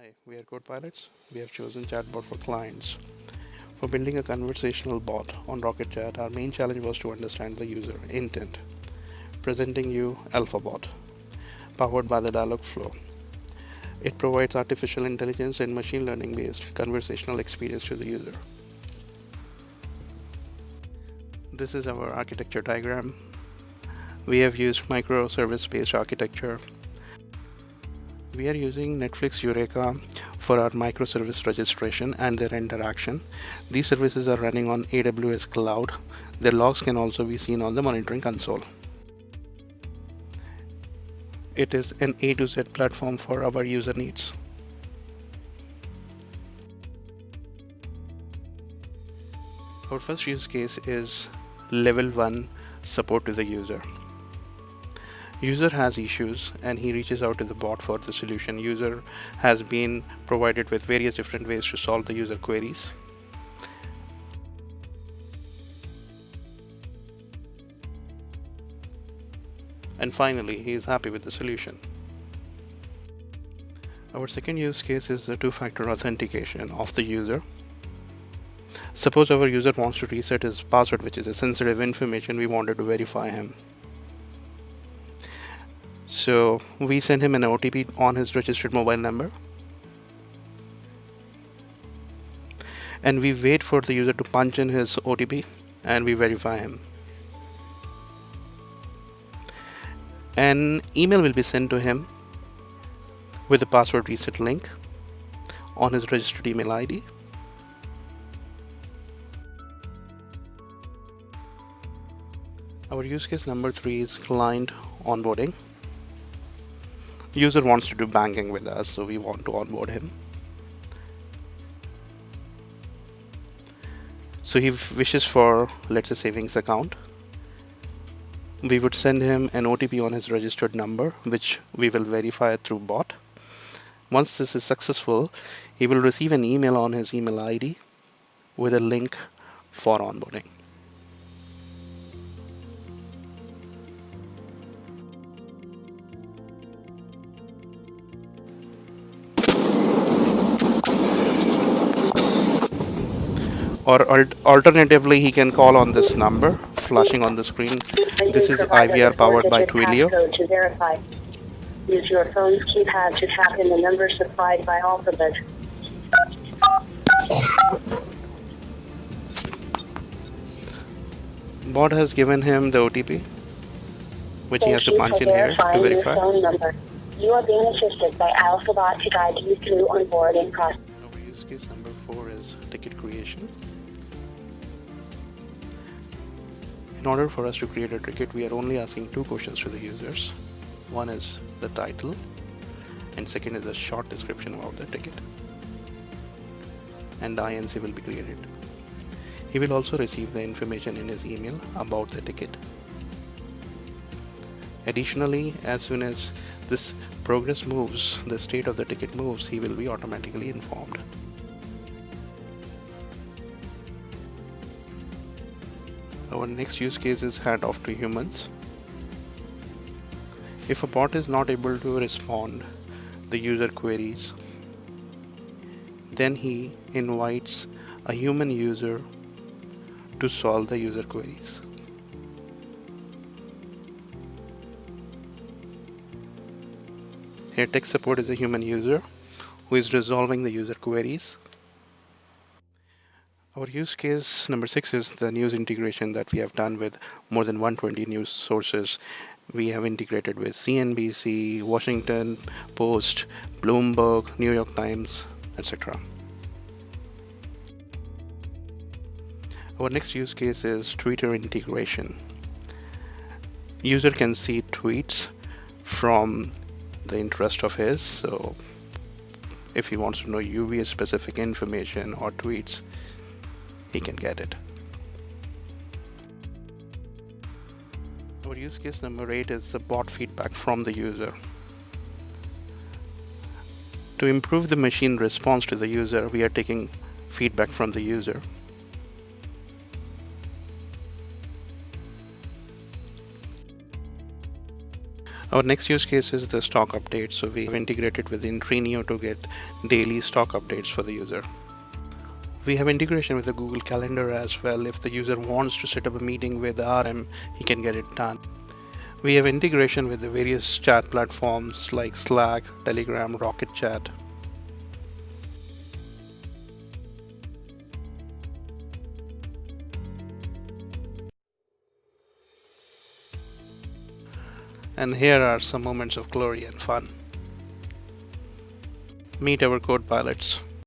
Hi, we are Code Pilots. We have chosen Chatbot for clients. For building a conversational bot on RocketChat, our main challenge was to understand the user intent. Presenting you Alphabot, powered by the Dialogflow. It provides artificial intelligence and machine learning based conversational experience to the user. This is our architecture diagram. We have used microservice based architecture. We are using Netflix Eureka for our microservice registration and their interaction. These services are running on AWS cloud. Their logs can also be seen on the monitoring console. It is an A to Z platform for our user needs. Our first use case is level 1 support to the user. User has issues and he reaches out to the bot for the solution. User has been provided with various different ways to solve the user queries. And finally, he is happy with the solution. Our second use case is the two-factor authentication of the user. Suppose our user wants to reset his password, which is a sensitive information. We wanted to verify him. So we send him an OTP on his registered mobile number. And we wait for the user to punch in his OTP and we verify him. An email will be sent to him with the password reset link on his registered email ID. Our use case number 3 is client onboarding. User wants to do banking with us, so we want to onboard him. So he wishes for, let's say, savings account. We would send him an OTP on his registered number, which we will verify through bot. Once this is successful, he will receive an email on his email ID with a link for onboarding. Or alternatively, he can call on this number flashing on the screen. This is IVR powered by Twilio. Use your phone's keypad to tap in the number supplied by Alphabot. Bot has given him the OTP, which he has to punch in here to verify. Phone number. You are being assisted by Alphabot to guide you through onboarding process. Our use case number 4 is ticket creation. In order for us to create a ticket, we are only asking 2 questions to the users. One is the title, and second is a short description about the ticket. And the INC will be created. He will also receive the information in his email about the ticket. Additionally, as soon as this progress moves, the state of the ticket moves, he will be automatically informed. Our next use case is handoff to humans. If a bot is not able to respond the user queries, then he invites a human user to solve the user queries. Here, tech support is a human user who is resolving the user queries. Our use case number 6 is the news integration that we have done with more than 120 news sources. We have integrated with CNBC, Washington Post, Bloomberg, New York Times, etc. Our next use case is Twitter integration. User can see tweets from the interest of his. So if he wants to know UV specific information or tweets, he can get it. Our use case number 8 is the bot feedback from the user. To improve the machine response to the user, we are taking feedback from the user. Our next use case is the stock updates. So we have integrated with Intrinio to get daily stock updates for the user. We have integration with the Google Calendar as well. If the user wants to set up a meeting with RM, he can get it done. We have integration with the various chat platforms like Slack, Telegram, RocketChat. And here are some moments of glory and fun. Meet our code pilots.